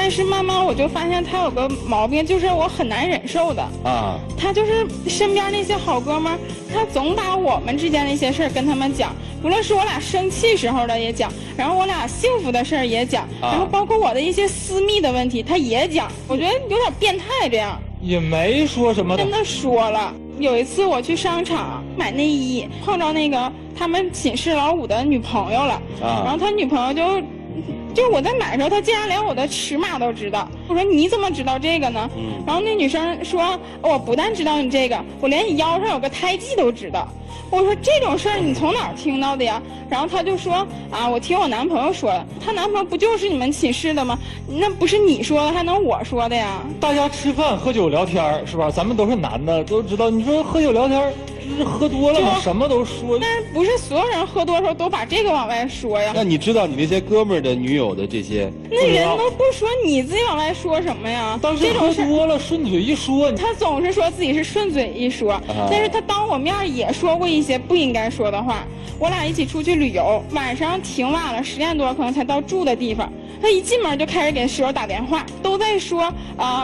但是慢慢我就发现他有个毛病，就是我很难忍受的啊。他就是身边那些好哥们儿，他总把我们之间的一些事儿跟他们讲，无论是我俩生气时候的也讲，然后我俩幸福的事儿也讲，然后包括我的一些私密的问题他也讲。我觉得有点变态这样。也没说什么，真的说了。有一次我去商场买内衣，碰着那个他们寝室老五的女朋友了，然后他女朋友就我在买的时候，他竟然连我的尺码都知道。我说你怎么知道这个呢？然后那女生说，我不但知道你这个，我连你腰上有个胎记都知道。我说这种事儿你从哪儿听到的呀？然后他就说啊，我听我男朋友说的。他男朋友不就是你们寝室的吗？那不是你说的，还能我说的呀？大家吃饭喝酒聊天是吧？咱们都是男的，都知道。你说喝酒聊天，就是喝多了嘛，什么都说。但是不是所有人喝多的时候都把这个往外说呀？那你知道你那些哥们儿的女友的这些？那人都不说，你自己往外说什么呀？当时喝多了顺嘴一说，他总是说自己是顺嘴一说，但是他当我面也说过一些不应该说的话。我俩一起出去旅游，晚上挺晚了，10点多可能才到住的地方。他一进门就开始给室友打电话，都在说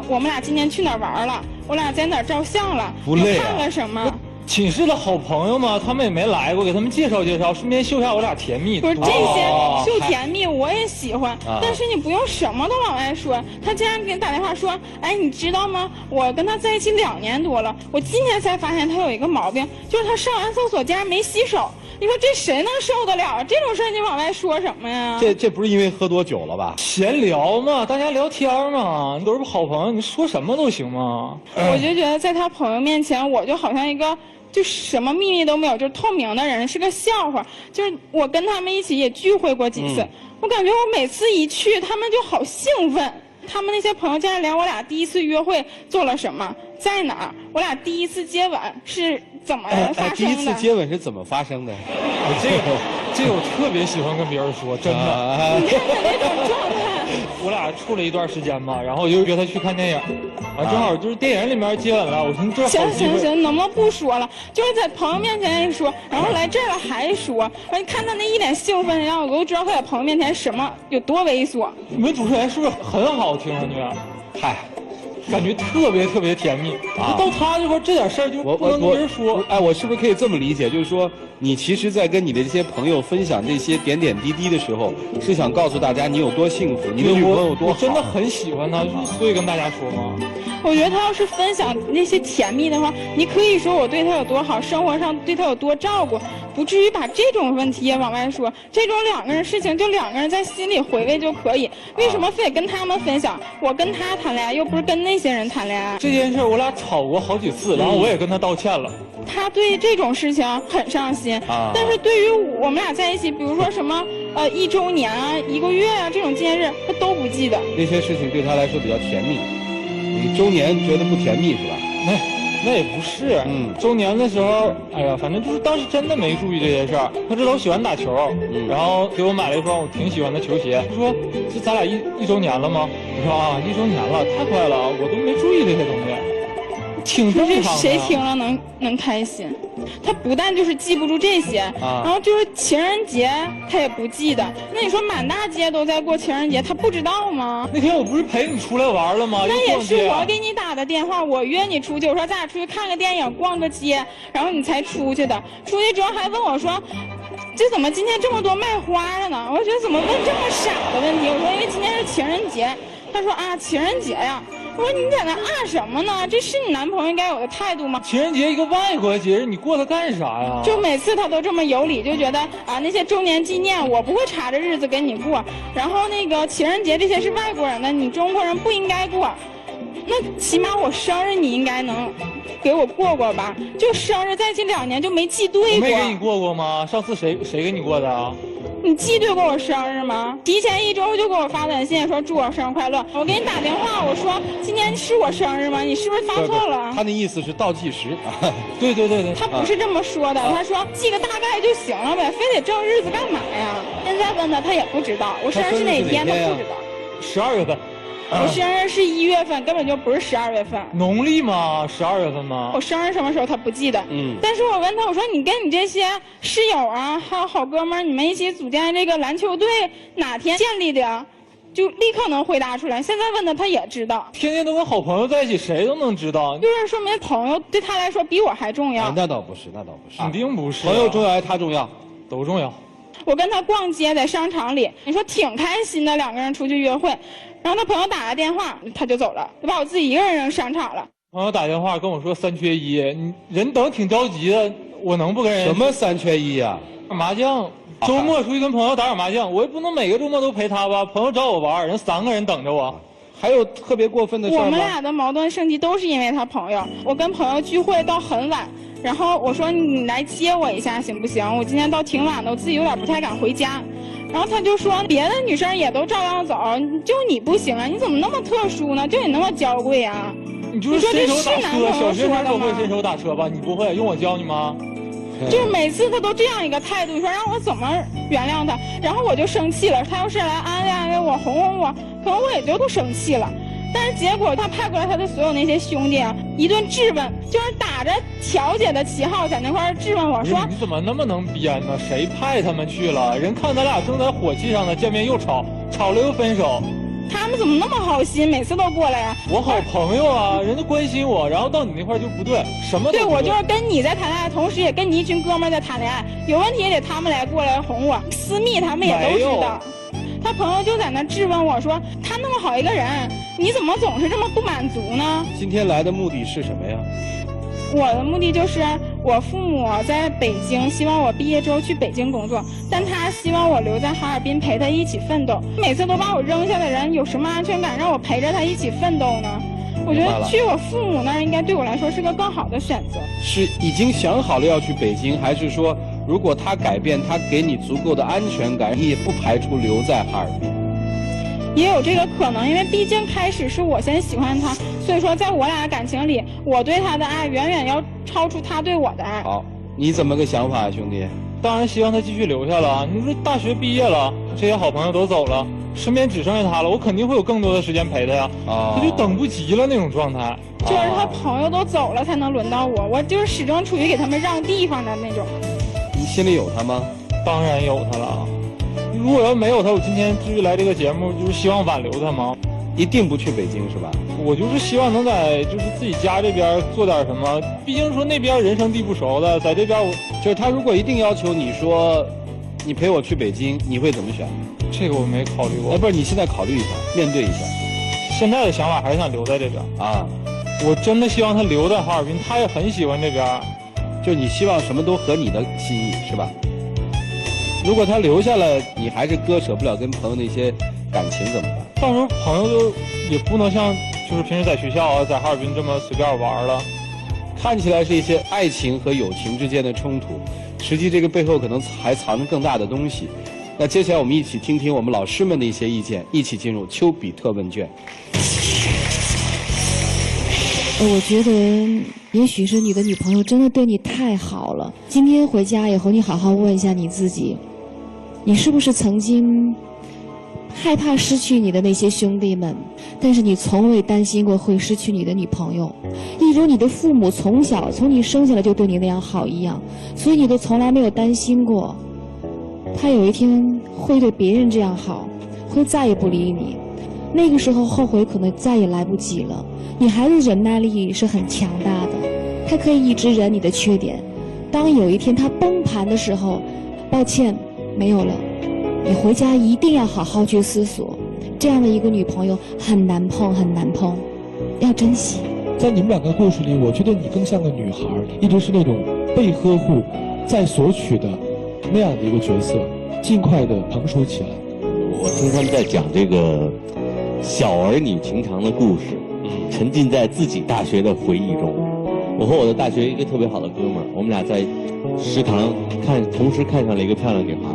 我们俩今天去哪儿玩了，我俩在哪儿照相了，不累看了什么。寝室的好朋友嘛，他们也没来过，给他们介绍介绍，顺便秀一下我俩甜蜜。不是这些秀甜蜜我也喜欢，但是你不用什么都往外说。他竟然给你打电话说，哎，你知道吗？我跟他在一起2年多了，我今天才发现他有一个毛病，就是他上完厕所竟然没洗手。你说这谁能受得了啊？这种事儿你往外说什么呀？这不是因为喝多酒了吧？闲聊嘛，大家聊天嘛，你都是好朋友，你说什么都行嘛。我就觉得在他朋友面前，我就好像一个就什么秘密都没有，就是透明的人，是个笑话。就是我跟他们一起也聚会过几次，我感觉我每次一去，他们就好兴奋。他们那些朋友竟然连我俩第一次约会做了什么，在哪儿，我俩第一次接吻是怎么发生的？第一次接吻是怎么发生的？这个我特别喜欢跟别人说，真的。你看看那种状态。我俩处了一段时间嘛，然后我就约他去看电影，正好就是电影里面接吻了，我说这好机会。行，能不能不说了？就是在朋友面前说，然后来这儿了还说，你看他那一脸兴奋，然后我都知道他在朋友面前什么有多猥琐。你们主持人是不是很好听啊？你，嗨。感觉特别特别甜蜜啊！到他这块这点事儿就不能跟人说。哎，我是不是可以这么理解？就是说，你其实，在跟你的这些朋友分享这些点点滴滴的时候，是想告诉大家你有多幸福，你的女朋友有多好。我真的很喜欢他，所以跟大家说嘛。我觉得他要是分享那些甜蜜的话，你可以说我对他有多好，生活上对他有多照顾，不至于把这种问题也往外说。这种2个人事情，就2个人在心里回味就可以。为什么非得跟他们分享？我跟他谈恋爱，又不是跟那些人谈恋爱。这件事我俩吵过好几次，然后我也跟他道歉了。他对这种事情很上心，但是对于我们俩在一起，比如说什么1周年啊、1个月啊这种纪念日，他都不记得。那些事情对他来说比较甜蜜，你周年觉得不甜蜜是吧？那也不是，周年的时候，哎呀，反正就是当时真的没注意这些事儿。他这老喜欢打球，然后给我买了一双我挺喜欢的球鞋，说这咱俩一周年了吗？我说啊，1周年了，太快了，我都没注意这些东西。挺正常的。谁听了能开心？他不但就是记不住这些，然后就是情人节他也不记得。那你说满大街都在过情人节，他不知道吗？那天我不是陪你出来玩了吗？那也是我给你打的电话，我约你出去，我说咱俩出去看个电影，逛个街，然后你才出去的。出去之后还问我说，这怎么今天这么多卖花的呢？我觉得怎么问这么傻的问题？我说因为今天是情人节。他说啊，情人节呀。我说你在那什么呢？这是你男朋友应该有的态度吗？情人节一个外国节日，你过它干啥呀？就每次他都这么有理，就觉得啊那些周年纪念我不会查着日子跟你过，然后那个情人节这些是外国人的，你中国人不应该过。那起码我生日你应该能给我过过吧？就生日在一起2年就没记对过。我没给你过过吗？上次谁给你过的啊？你记对过我生日吗？提前1周就给我发短信说祝我生日快乐。我给你打电话，我说今天是我生日吗？你是不是发错了？他那意思是倒计时。对。他不是这么说的，他说记个大概就行了呗，非得正日子干嘛呀？现在问他也不知道，我生日是哪天他不知道。12月份。我生日是1月份，根本就不是12月份。农历吗？12月份吗？我生日什么时候他不记得。但是我问他，我说你跟你这些室友啊，还有好哥们儿，你们一起组建这个篮球队哪天建立的呀？就立刻能回答出来。现在问他也知道。天天都跟好朋友在一起，谁都能知道。就是说明朋友对他来说比我还重要。那倒不是，那倒不是，肯定不是。朋友重要还是他重要？都重要。我跟他逛街，在商场里，你说挺开心的，两个人出去约会。然后他朋友打个电话，他就走了，就把我自己一个人扔商场了。朋友打电话跟我说3缺1，你人等挺着急的，我能不跟人？什么3缺1啊？麻将，周末出去跟朋友打麻将，我也不能每个周末都陪他吧。朋友找我玩，人3个人等着我。还有特别过分的事吗？我们俩的矛盾升级都是因为他朋友。我跟朋友聚会到很晚，然后我说你来接我一下行不行？我今天到挺晚的，我自己有点不太敢回家。然后他就说别的女生也都照样走，就你不行啊？你怎么那么特殊呢？就你那么娇贵啊？你就是伸手打车，小学生都会伸手打车吧？你不会，用我教你吗？就是每次他都这样一个态度，你说让我怎么原谅他？然后我就生气了，他要是来安慰安慰我、哄哄我，可能我也就不生气了。但是结果他派过来他的所有那些兄弟啊，一顿质问，就是打着调解的旗号在那块质问我说：“你怎么那么能编呢？谁派他们去了？人看咱俩正在火气上呢，见面又吵，吵了又分手。他们怎么那么好心，每次都过来呀？我好朋友啊，人家关心我，然后到你那块就不对，什么都不对。对，我就是跟你在谈恋爱，同时也跟你一群哥们在谈恋爱，有问题也得他们来过来哄我，私密他们也都知道。他朋友就在那质问我说：“他那么好一个人，你怎么总是这么不满足呢？”今天来的目的是什么呀？我的目的就是我父母在北京，希望我毕业之后去北京工作，但他希望我留在哈尔滨陪他一起奋斗。每次都把我扔下的人，有什么安全感让我陪着他一起奋斗呢？我觉得去我父母那儿应该对我来说是个更好的选择。是已经想好了要去北京，还是说如果他改变，他给你足够的安全感，你也不排除留在哈尔滨？也有这个可能，因为毕竟开始是我先喜欢他，所以说在我俩的感情里，我对他的爱远远要超出他对我的爱。好，你怎么个想法啊，兄弟？当然希望他继续留下了。你说大学毕业了，这些好朋友都走了，身边只剩下他了，我肯定会有更多的时间陪他呀。他就等不及了那种状态。就是他朋友都走了，才能轮到我，我就是始终处于给他们让地方的那种。你心里有他吗？当然有他了。如果要没有他，我今天至于来这个节目，就是希望挽留他吗？一定不去北京是吧？我就是希望能在就是自己家这边做点什么，毕竟说那边人生地不熟的，在这边我就是他如果一定要求你说，你陪我去北京，你会怎么选？这个我没考虑过。不是，你现在考虑一下，面对一下。现在的想法还是想留在这边啊。我真的希望他留在哈尔滨，他也很喜欢这边。就你希望什么都合你的心意是吧？如果他留下了，你还是割舍不了跟朋友那些感情怎么办？到时候朋友就也不能像就是平时在学校啊，在哈尔滨这么随便玩了。看起来是一些爱情和友情之间的冲突，实际这个背后可能还藏着更大的东西。那接下来我们一起听听我们老师们的一些意见，一起进入丘比特问卷。我觉得也许是你的女朋友真的对你太好了。今天回家以后，你好好问一下你自己，你是不是曾经害怕失去你的那些兄弟们，但是你从未担心过会失去你的女朋友，一如你的父母从小从你生下来就对你那样好一样，所以你都从来没有担心过他有一天会对别人这样好，会再也不理你。那个时候后悔可能再也来不及了。女孩子忍耐力是很强大的，她可以一直忍你的缺点，当有一天她崩盘的时候，抱歉，没有了。你回家一定要好好去思索，这样的一个女朋友很难碰，很难碰，要珍惜。在你们两个故事里，我觉得你更像个女孩，一直是那种被呵护、在索取的那样的一个角色，尽快的成熟起来。我听他们在讲这个小儿女情长的故事，沉浸在自己大学的回忆中。我和我的大学一个特别好的哥们儿，我们俩在食堂同时看上了一个漂亮女孩，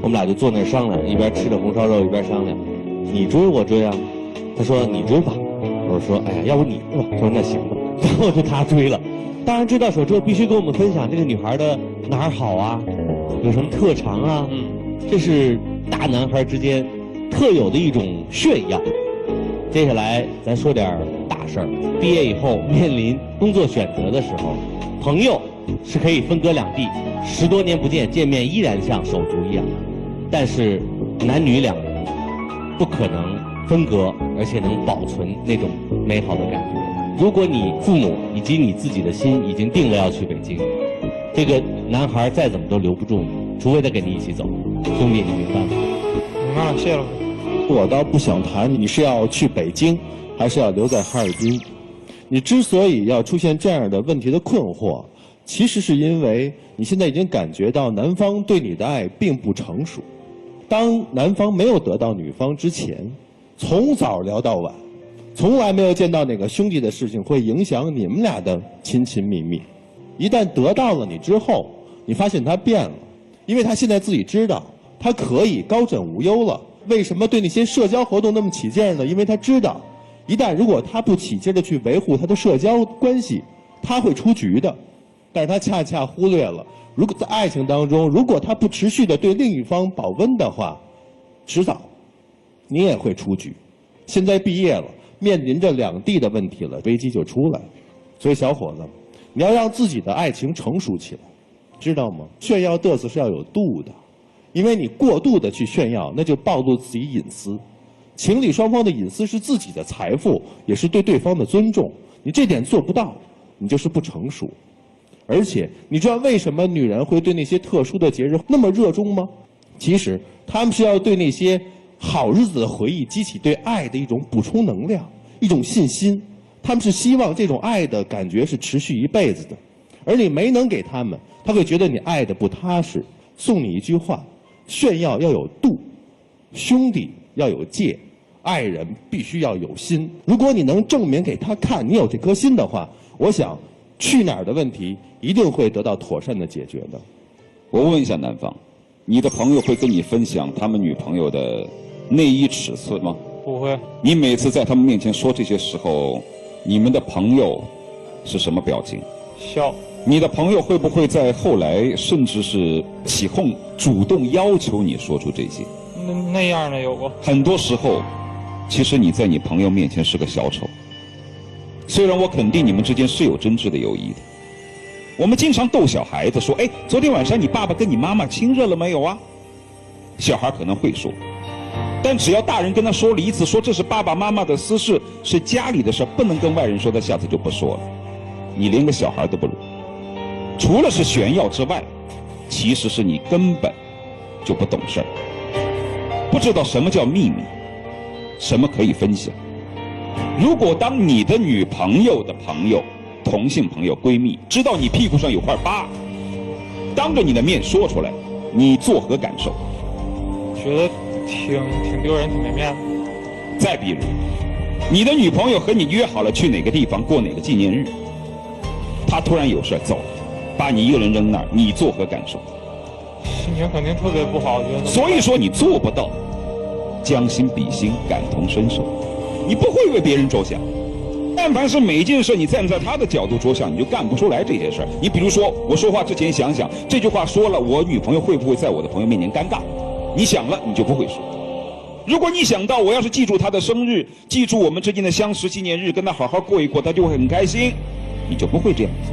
我们俩就坐那儿商量，一边吃着红烧肉一边商量，你追我追啊？他说你追吧，我说哎呀，要不你追吧？他说那行吧，然后就他追了。当然追到手之后必须跟我们分享这个女孩的哪儿好啊，有什么特长啊，这是大男孩之间特有的一种炫耀。接下来咱说点大事儿。毕业以后面临工作选择的时候，朋友是可以分隔两地，10多年不见，见面依然像手足一样。但是男女两人不可能分割，而且能保存那种美好的感觉。如果你父母以及你自己的心已经定了要去北京，这个男孩再怎么都留不住你，除非他跟你一起走。兄弟，你明白吗？明白了，谢了。我倒不想谈你是要去北京，还是要留在哈尔滨。你之所以要出现这样的问题的困惑，其实是因为你现在已经感觉到男方对你的爱并不成熟。当男方没有得到女方之前，从早聊到晚，从来没有见到哪个兄弟的事情会影响你们俩的亲亲密密。一旦得到了你之后，你发现他变了，因为他现在自己知道他可以高枕无忧了。为什么对那些社交活动那么起劲呢？因为他知道一旦如果他不起劲的去维护他的社交关系，他会出局的。但是他恰恰忽略了，如果在爱情当中，如果他不持续的对另一方保温的话，迟早你也会出局。现在毕业了，面临着两地的问题了，危机就出来了。所以小伙子，你要让自己的爱情成熟起来，知道吗？炫耀嘚瑟是要有度的，因为你过度的去炫耀，那就暴露自己隐私。情侣双方的隐私是自己的财富，也是对对方的尊重。你这点做不到，你就是不成熟。而且，你知道为什么女人会对那些特殊的节日那么热衷吗？其实，她们是要对那些好日子的回忆激起对爱的一种补充能量，一种信心。她们是希望这种爱的感觉是持续一辈子的。而你没能给他们，他会觉得你爱的不踏实。送你一句话：炫耀要有度，兄弟要有戒，爱人必须要有心。如果你能证明给他看你有这颗心的话，我想去哪儿的问题一定会得到妥善的解决的。我问一下男方，你的朋友会跟你分享他们女朋友的内衣尺寸吗？不会。你每次在他们面前说这些时候，你们的朋友是什么表情？笑。你的朋友会不会在后来甚至是起哄，主动要求你说出这些？那样的有过。很多时候，其实你在你朋友面前是个小丑。虽然我肯定你们之间是有真挚的友谊的。我们经常逗小孩子说：“哎，昨天晚上你爸爸跟你妈妈亲热了没有啊？”小孩可能会说，但只要大人跟他说了一次，说这是爸爸妈妈的私事，是家里的事，不能跟外人说，他下次就不说了。你连个小孩都不如。除了是炫耀之外，其实是你根本就不懂事儿，不知道什么叫秘密，什么可以分享。如果当你的女朋友的朋友、同性朋友、闺蜜知道你屁股上有块疤，当着你的面说出来，你作何感受？觉得挺丢人，挺没面子。再比如，你的女朋友和你约好了去哪个地方过哪个纪念日，她突然有事走了，把你一个人扔那儿，你作何感受？心情肯定特别不好，觉得。所以说你做不到将心比心、感同身受，你不会为别人着想。但凡是每一件事你站在他的角度着想，你就干不出来这些事儿。你比如说，我说话之前想想这句话说了，我女朋友会不会在我的朋友面前尴尬？你想了，你就不会说。如果你想到我要是记住她的生日，记住我们之间的相识纪念日，跟她好好过一过，她就会很开心，你就不会这样子。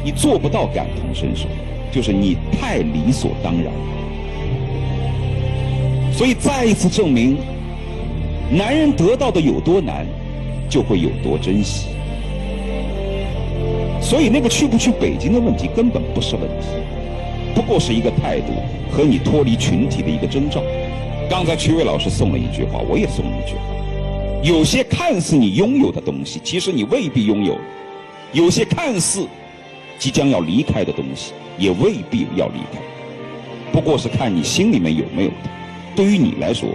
你做不到感同身受，就是你太理所当然。所以再一次证明，男人得到的有多难，就会有多珍惜。所以那个去不去北京的问题根本不是问题，不过是一个态度和你脱离群体的一个征兆。刚才曲伟老师送了一句话，我也送了一句话：有些看似你拥有的东西，其实你未必拥有；有些看似即将要离开的东西，也未必要离开，不过是看你心里面有没有它。对于你来说，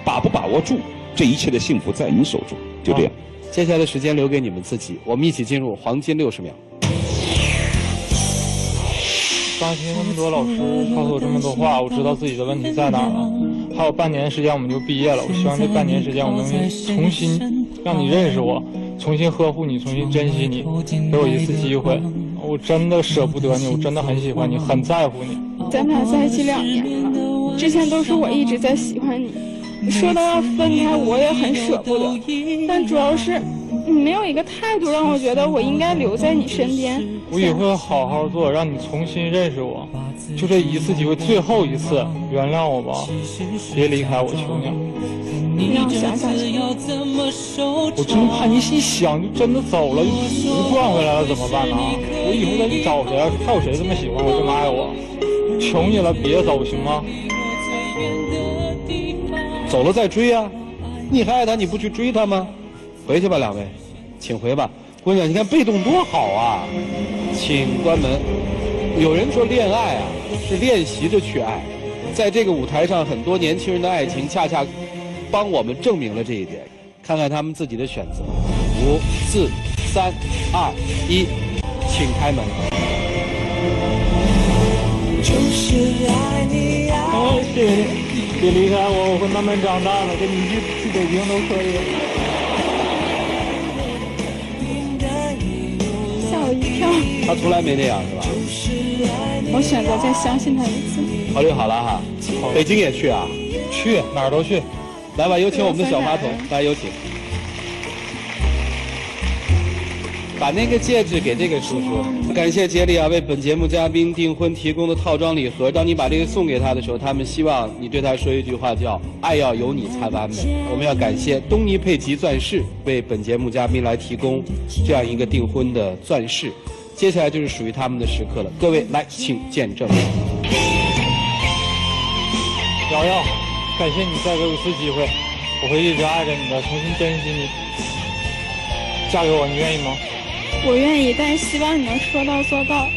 把不把握住，这一切的幸福在你手中。就这样。接下来的时间留给你们自己，我们一起进入黄金60秒。刚听那么多老师告诉我这么多话，我知道自己的问题在哪儿了。还有半年时间我们就毕业了，我希望这半年时间我能重新让你认识我，重新呵护你，重新珍惜你，给我一次机会。我真的舍不得你，我真的很喜欢你，很在乎你。咱们俩在一起2年了，之前都是我一直在喜欢你，说到要分开我也很舍不得，但主要是你没有一个态度让我觉得我应该留在你身边。我也会好好做，让你重新认识我，就这一次机会，最后一次，原谅我吧，别离开我，求你。让我想想。我真怕你一想就真的走了，就不转回来了怎么办呢？我以后再去找谁啊？还有谁这么喜欢我，这么爱我？求你了，别走行吗？走了再追啊！你还爱他，你不去追他吗？回去吧，两位，请回吧。姑娘，你看被动多好啊！请关门。有人说恋爱啊是练习着去爱，在这个舞台上，很多年轻人的爱情恰恰帮我们证明了这一点。看看他们自己的选择。5、4、3、2、1，请开门。就是爱你啊！谢谢你，别离开我，我会慢慢长大的，跟你去北京都可以。吓我一跳。他从来没那样是吧？我选择再相信他一次。考虑好了哈，北京也去啊？去哪儿都去。来吧，有请我们的小马桶，来有请。把那个戒指给这个叔叔。感谢杰里啊，为本节目嘉宾订婚提供的套装礼盒。当你把这个送给他的时候，他们希望你对他说一句话，叫“爱要有你才完美”。我们要感谢东尼佩奇钻饰为本节目嘉宾来提供这样一个订婚的钻饰。接下来就是属于他们的时刻了，各位来，请见证。瑶瑶，感谢你再给我一次机会，我会一直爱着你的，重新珍惜你。嫁给我，你愿意吗？我愿意，但是希望你能说到做到。